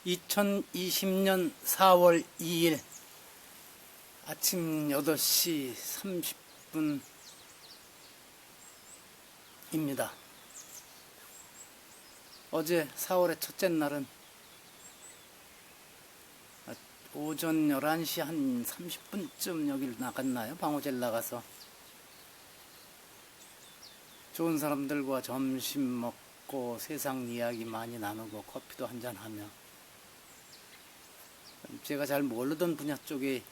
2020년 4월 2일 아침 8시 30분입니다. 어제 4월의 첫째 날은 오전 11시 한 30분쯤 여길 나갔나요? 방호제를 나가서 좋은 사람들과 점심 먹고 세상 이야기 많이 나누고 커피도 한잔하며 제가 잘 모르던 분야 쪽의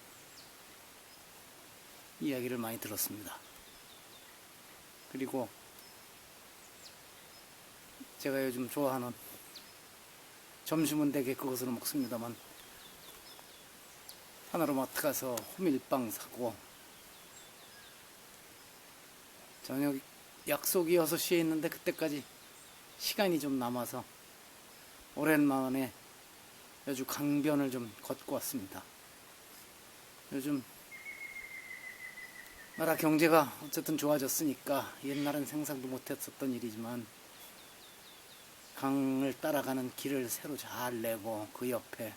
이야기를 많이 들었습니다. 그리고 제가 요즘 좋아하는 점심은 대개 그것으로 먹습니다만 하나로마트 가서 호밀빵 사고 저녁 약속이 6시에 있는데 그때까지 시간이 좀 남아서 오랜만에 여주 강변을 좀 걷고 왔습니다. 요즘 나라 경제가 어쨌든 좋아졌으니까 옛날엔 상상도 못했었던 일이지만 강을 따라가는 길을 새로 잘 내고 그 옆에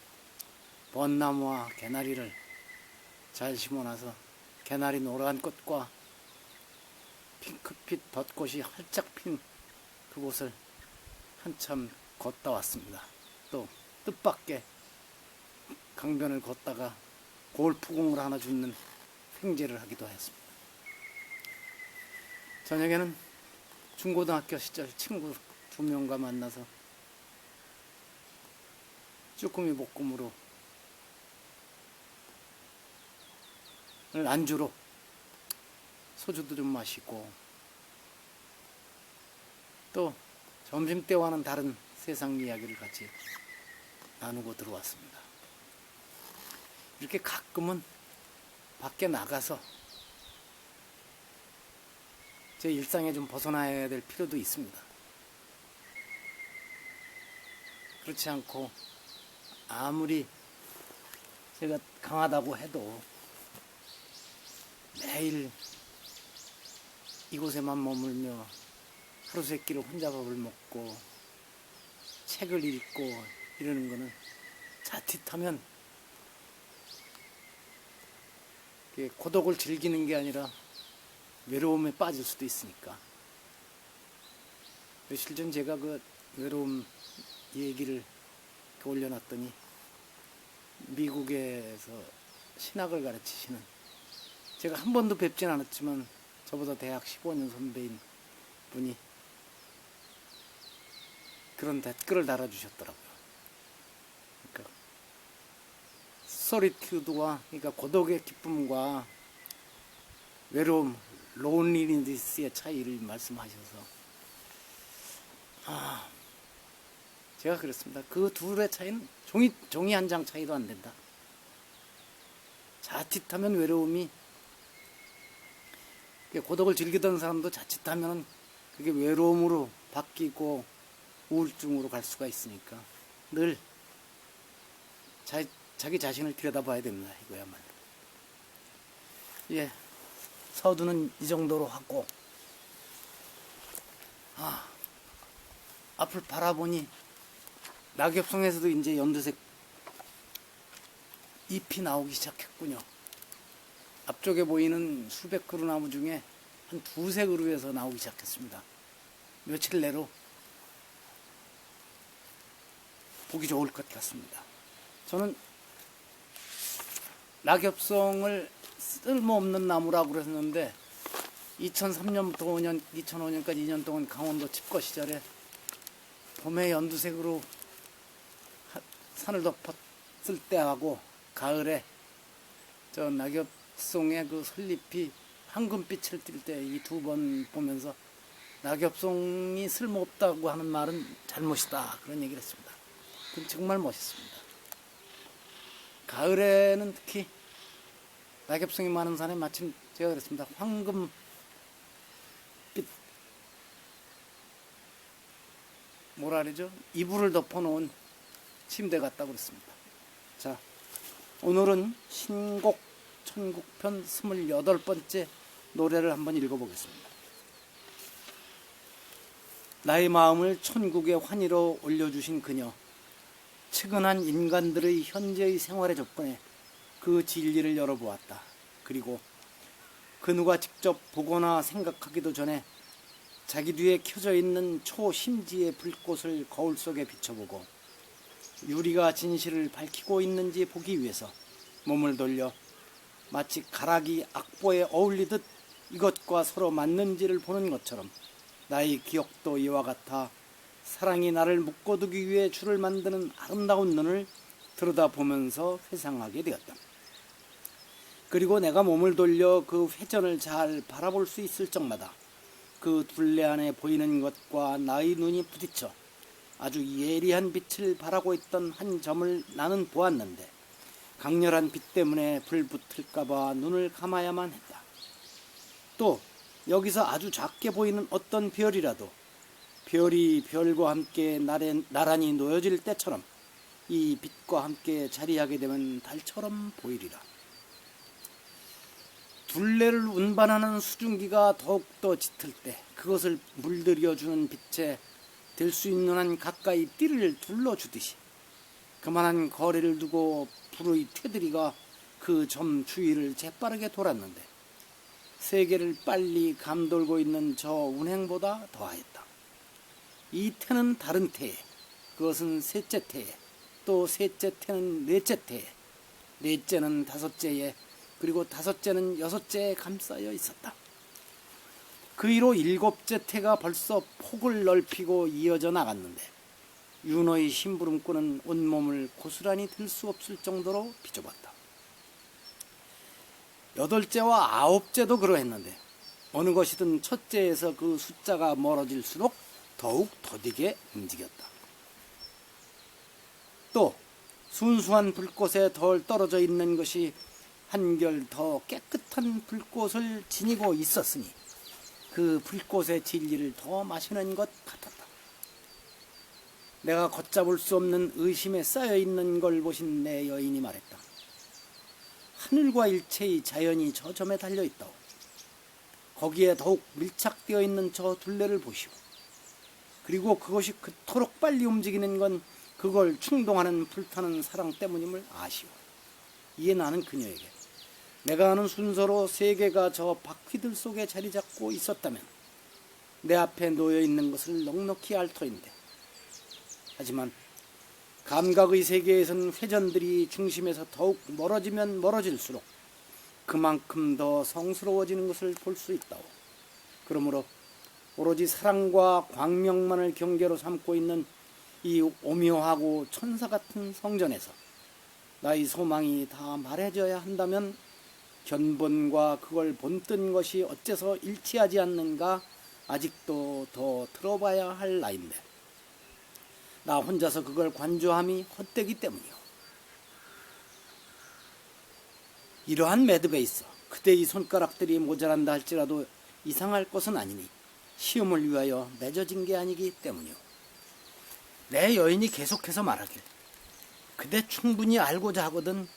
벚나무와 개나리를 잘 심어놔서 개나리 노란 꽃과 핑크빛 벚꽃이 활짝 핀 그곳을 한참 걷다 왔습니다. 또 뜻밖의 강변을 걷다가 골프공을 하나 줍는 횡재를 하기도 했습니다. 저녁에는 중고등학교 시절 친구 2명과 만나서 쭈꾸미 볶음으로 안주로 소주도 좀 마시고 또 점심때와는 다른 세상 이야기를 같이 나누고 들어왔습니다. 이렇게 가끔은 밖에 나가서 제 일상에 좀 벗어나야 될 필요도 있습니다. 그렇지 않고 아무리 제가 강하다고 해도 매일 이곳에만 머물며 하루 세끼를 혼자 밥을 먹고 책을 읽고 이러는 거는 자칫하면 고독을 즐기는 게 아니라 외로움에 빠질 수도 있으니까. 며칠 전 제가 그 외로움 얘기를 올려놨더니 미국에서 신학을 가르치시는 제가 한 번도 뵙진 않았지만 저보다 대학 15년 선배인 분이 그런 댓글을 달아주셨더라고요. 그러니까 소리튜드와 그러니까 고독의 기쁨과 외로움, 론리니스의 차이를 말씀하셔서 제가 그랬습니다. 그 둘의 차이는 종이 한 장 차이도 안 된다. 자칫하면 외로움이 고독을 즐기던 사람도 자칫하면 그게 외로움으로 바뀌고 우울증으로 갈 수가 있으니까 늘 자기 자신을 들여다봐야 됩니다. 이거야말로. 예, 서두는 이 정도로 하고 앞을 바라보니 낙엽송에서도 이제 연두색 잎이 나오기 시작했군요. 앞쪽에 보이는 수백 그루 나무 중에 한 2-3그루에서 나오기 시작했습니다. 며칠 내로 보기 좋을 것 같습니다. 저는 낙엽송을 쓸모없는 나무라고 그랬는데 2003년부터 2005년까지 2년 동안 강원도 칩거 시절에 봄에 연두색으로 산을 덮었을 때하고 가을에 저 낙엽송의 그 솔잎이 황금빛을 띌 때 이 2번 보면서 낙엽송이 쓸모없다고 하는 말은 잘못이다 그런 얘기를 했습니다. 그건 정말 멋있습니다. 가을에는 특히 낙엽송이 많은 산에 마침 제가 그랬습니다. 황금빛 뭐라 그러죠? 이불을 덮어놓은 침대 같다고 그랬습니다. 자, 오늘은 신곡 천국편 28번째 노래를 한번 읽어보겠습니다. 나의 마음을 천국의 환희로 올려주신 그녀, 측은한 인간들의 현재의 생활에 접근해 그 진리를 열어보았다. 그리고 그 누가 직접 보거나 생각하기도 전에 자기 뒤에 켜져 있는 초심지의 불꽃을 거울 속에 비춰보고 유리가 진실을 밝히고 있는지 보기 위해서 몸을 돌려 마치 가락이 악보에 어울리듯 이것과 서로 맞는지를 보는 것처럼 나의 기억도 이와 같아 사랑이 나를 묶어두기 위해 줄을 만드는 아름다운 눈을 들여다보면서 회상하게 되었다. 그리고 내가 몸을 돌려 그 회전을 잘 바라볼 수 있을 적마다 그 둘레 안에 보이는 것과 나의 눈이 부딪혀 아주 예리한 빛을 발하고 있던 한 점을 나는 보았는데 강렬한 빛 때문에 불 붙을까봐 눈을 감아야만 했다. 또 여기서 아주 작게 보이는 어떤 별이라도 별이 별과 함께 나란히 놓여질 때처럼 이 빛과 함께 자리하게 되면 달처럼 보이리라. 둘레를 운반하는 수증기가 더욱더 짙을 때 그것을 물들여주는 빛에 될 수 있는 한 가까이 띠를 둘러주듯이 그만한 거리를 두고 불의 테두리가 그 점 주위를 재빠르게 돌았는데 세계를 빨리 감돌고 있는 저 운행보다 더하였다. 이 태는 다른 태에, 그것은 셋째 태에, 또 셋째 태는 넷째 태에, 넷째는 다섯째에, 그리고 다섯째는 여섯째에 감싸여 있었다. 그 이로 일곱째 태가 벌써 폭을 넓히고 이어져 나갔는데 윤호의 심부름꾼은 온몸을 고스란히 들 수 없을 정도로 비좁았다. 여덟째와 아홉째도 그러했는데 어느 것이든 첫째에서 그 숫자가 멀어질수록 더욱 더디게 움직였다. 또 순수한 불꽃에 덜 떨어져 있는 것이 한결 더 깨끗한 불꽃을 지니고 있었으니 그 불꽃의 진리를 더 마시는 것 같았다. 내가 걷잡을 수 없는 의심에 쌓여있는 걸 보신 내 여인이 말했다. 하늘과 일체의 자연이 저 점에 달려있다오. 거기에 더욱 밀착되어 있는 저 둘레를 보시오. 그리고 그것이 그토록 빨리 움직이는 건 그걸 충동하는 불타는 사랑 때문임을 아시오. 이에 나는 그녀에게 내가 아는 순서로 세계가 저 바퀴들 속에 자리 잡고 있었다면 내 앞에 놓여있는 것을 넉넉히 알 터인데 하지만 감각의 세계에서는 회전들이 중심에서 더욱 멀어지면 멀어질수록 그만큼 더 성스러워지는 것을 볼 수 있다오. 그러므로 오로지 사랑과 광명만을 경계로 삼고 있는 이 오묘하고 천사 같은 성전에서 나의 소망이 다 말해져야 한다면 견본과 그걸 본뜬 것이 어째서 일치하지 않는가 아직도 더 들어봐야 할 나인데 나 혼자서 그걸 관조함이 헛되기 때문이요. 이러한 매듭에 있어 그대의 손가락들이 모자란다 할지라도 이상할 것은 아니니 시험을 위하여 맺어진 게 아니기 때문이요. 내 여인이 계속해서 말하길 그대 충분히 알고자 하거든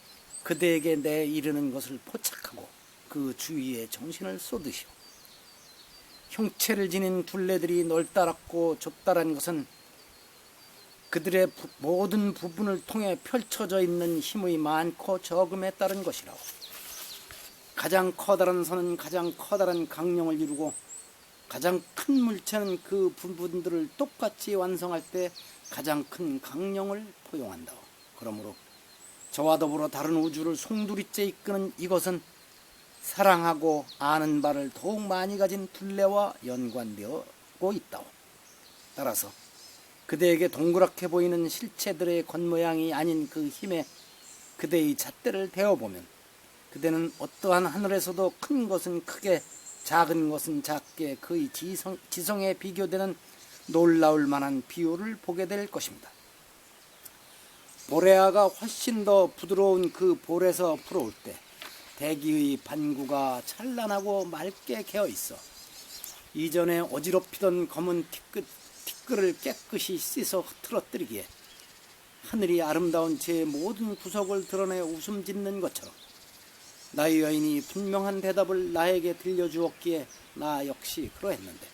그대에게 내 이르는 것을 포착하고 그 주위에 정신을 쏟으시오. 형체를 지닌 둘레들이 넓다랗고 좁다란 것은 그들의 모든 부분을 통해 펼쳐져 있는 힘의 많고 적음에 따른 것이라고. 가장 커다란 선은 가장 커다란 강령을 이루고 가장 큰 물체는 그 부분들을 똑같이 완성할 때 가장 큰 강령을 포용한다. 그러므로 저와 더불어 다른 우주를 송두리째 이끄는 이것은 사랑하고 아는 바를 더욱 많이 가진 둘레와 연관되고 있다오. 따라서 그대에게 동그랗게 보이는 실체들의 겉모양이 아닌 그 힘에 그대의 잣대를 대어보면 그대는 어떠한 하늘에서도 큰 것은 크게 작은 것은 작게 그의 지성에 비교되는 놀라울 만한 비율을 보게 될 것입니다. 보레아가 훨씬 더 부드러운 그 볼에서 풀어올 때 대기의 반구가 찬란하고 맑게 개어 있어 이전에 어지럽히던 검은 티끌을 깨끗이 씻어 흐트러뜨리기에 하늘이 아름다운 제 모든 구석을 드러내 웃음 짓는 것처럼 나의 여인이 분명한 대답을 나에게 들려주었기에 나 역시 그러했는데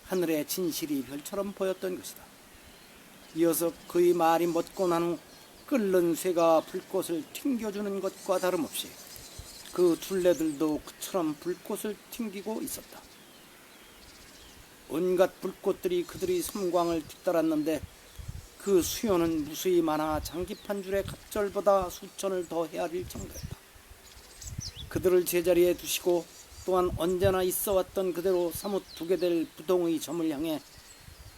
하늘의 진실이 별처럼 보였던 것이다. 이어서 그의 말이 멎고 난 후 끓는 쇠가 불꽃을 튕겨주는 것과 다름없이 그 둘레들도 그처럼 불꽃을 튕기고 있었다. 온갖 불꽃들이 그들의 섬광을 뒤따랐는데 그 수요는 무수히 많아 장기판 줄의 갑절보다 수천을 더 헤아릴 정도였다. 그들을 제자리에 두시고 또한 언제나 있어왔던 그대로 사뭇 두게 될 부동의 점을 향해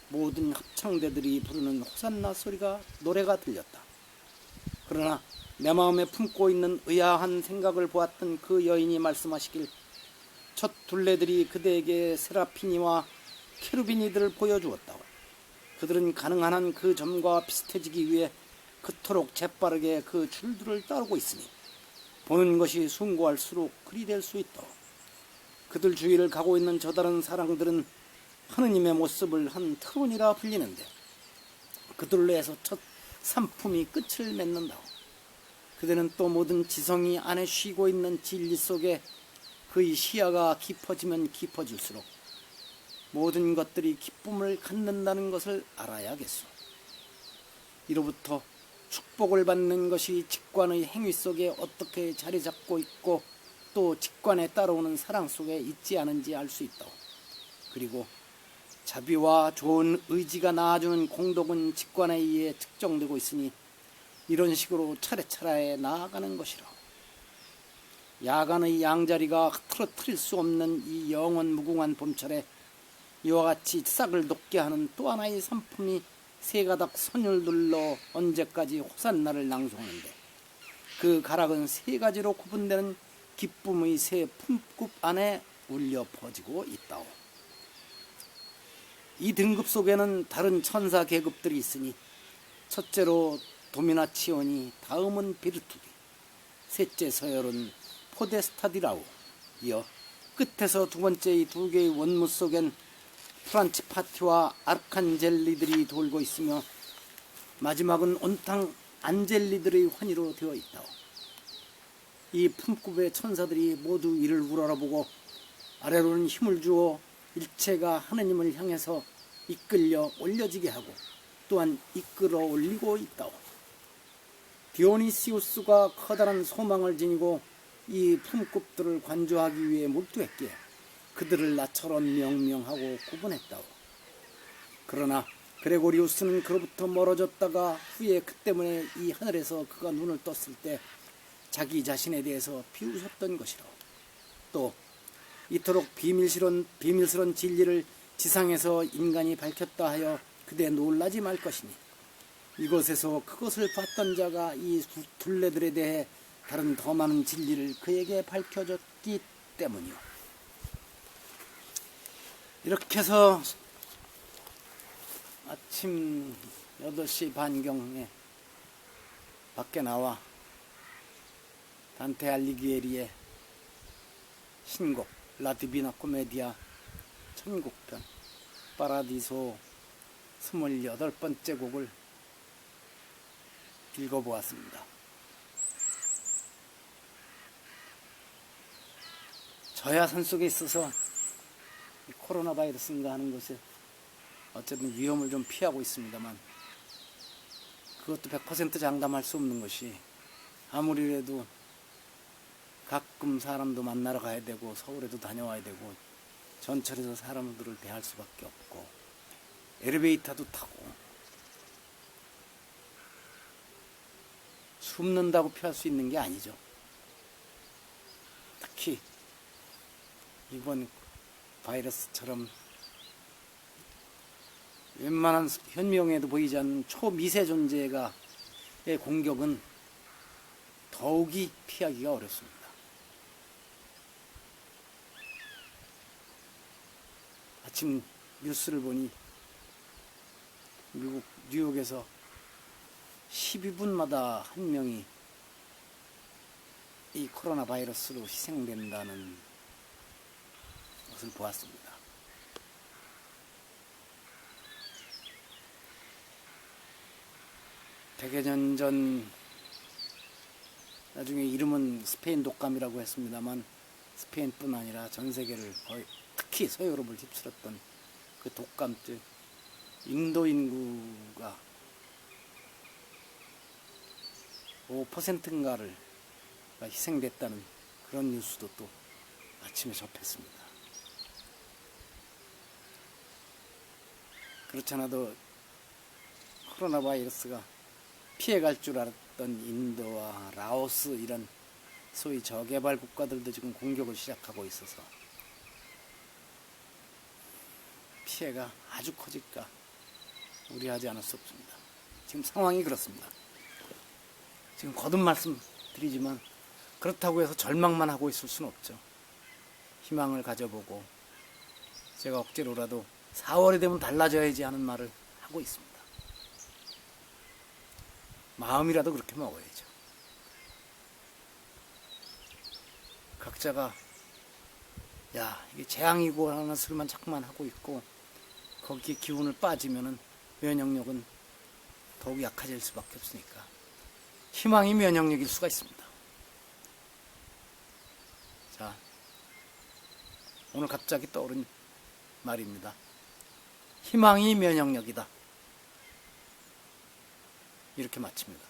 모든 합창대들이 부르는 호산나 소리가 노래가 들렸다. 그러나 내 마음에 품고 있는 의아한 생각을 보았던 그 여인이 말씀하시길 첫 둘레들이 그대에게 세라피니와 케루비니들을 보여주었다고. 그들은 가능한 한 그 점과 비슷해지기 위해 그토록 재빠르게 그 줄들을 따르고 있으니 보는 것이 숭고할수록 그리 될 수 있다. 그들 주위를 가고 있는 저 다른 사랑들은 하느님의 모습을 한 트론이라 불리는데 그들로 해서 첫 산품이 끝을 맺는다. 그들은 또 모든 지성이 안에 쉬고 있는 진리 속에 그의 시야가 깊어지면 깊어질수록 모든 것들이 기쁨을 갖는다는 것을 알아야겠소. 이로부터 축복을 받는 것이 직관의 행위 속에 어떻게 자리 잡고 있고 또 직관에 따라오는 사랑 속에 있지 않은지 알 수 있다. 그리고 자비와 좋은 의지가 낳아주는 공덕은 직관에 의해 측정되고 있으니 이런 식으로 차례차례 나아가는 것이라. 야간의 양자리가 틀어뜨릴 수 없는 이 영원 무궁한 봄철에 이와 같이 싹을 돋게 하는 또 하나의 산품이 세 가닥 선율들로 언제까지 호산나를 낭송하는데 그 가락은 세 가지로 구분되는 기쁨의 세 품급 안에 울려 퍼지고 있다오. 이 등급 속에는 다른 천사 계급들이 있으니 첫째로 도미나치오니, 다음은 비르투디, 셋째 서열은 포데스타디라우. 이어 끝에서 두 번째 이 두 개의 원무 속엔 프란치파티와 아르칸젤리들이 돌고 있으며 마지막은 온탕 안젤리들의 환희로 되어 있다. 이 품급의 천사들이 모두 이를 우러러보고 아래로는 힘을 주어 일체가 하느님을 향해서 이끌려 올려지게 하고 또한 이끌어 올리고 있다. 디오니시우스가 커다란 소망을 지니고 이 품급들을 관조하기 위해 몰두했기에 그들을 나처럼 명명하고 구분했다. 그러나 그레고리우스는 그로부터 멀어졌다가 후에 그 때문에 이 하늘에서 그가 눈을 떴을 때 자기 자신에 대해서 비웃었던 것이라. 또 이토록 비밀스러운 진리를 지상에서 인간이 밝혔다 하여 그대 놀라지 말 것이니 이곳에서 그것을 봤던 자가 이 둘레들에 대해 다른 더 많은 진리를 그에게 밝혀줬기 때문이요. 이렇게 해서 아침 8시 반경에 밖에 나와 단테 알리기에리의 신곡 라디비나 코메디아 천국편 파라디소 28번째 곡을 읽어보았습니다. 저야 산속에 있어서 코로나 바이러스인가 하는 것에 어쨌든 위험을 좀 피하고 있습니다만 그것도 100% 장담할 수 없는 것이 아무리라도 가끔 사람도 만나러 가야 되고 서울에도 다녀와야 되고 전철에서 사람들을 대할 수밖에 없고 엘리베이터도 타고 숨는다고 피할 수 있는 게 아니죠. 특히 이번 바이러스처럼 웬만한 현미경에도 보이지 않는 초미세 존재의 공격은 더욱이 피하기가 어렵습니다. 아침 뉴스를 보니 미국 뉴욕에서 12분마다 한 명이 이 코로나 바이러스로 희생된다는 것을 보았습니다. 백여 년 전 나중에 이름은 스페인 독감이라고 했습니다만 스페인뿐 아니라 전 세계를 거의 특히 서유럽을 휩쓸었던 그 독감 때 인도 인구가 5%인가를 희생됐다는 그런 뉴스도 또 아침에 접했습니다. 그렇지 않아도 코로나 바이러스가 피해갈 줄 알았던 인도와 라오스 이런 소위 저개발 국가들도 지금 공격을 시작하고 있어서 피해가 아주 커질까 우려하지 않을 수 없습니다. 지금 상황이 그렇습니다. 지금 거듭 말씀드리지만 그렇다고 해서 절망만 하고 있을 수는 없죠. 희망을 가져보고 제가 억지로라도 4월이 되면 달라져야지 하는 말을 하고 있습니다. 마음이라도 그렇게 먹어야죠. 각자가 야 이게 재앙이고 하는 소리만 자꾸만 하고 있고 거기에 기운을 빠지면은 면역력은 더욱 약해질 수밖에 없으니까 희망이 면역력일 수가 있습니다. 자, 오늘 갑자기 떠오른 말입니다. 희망이 면역력이다. 이렇게 마칩니다.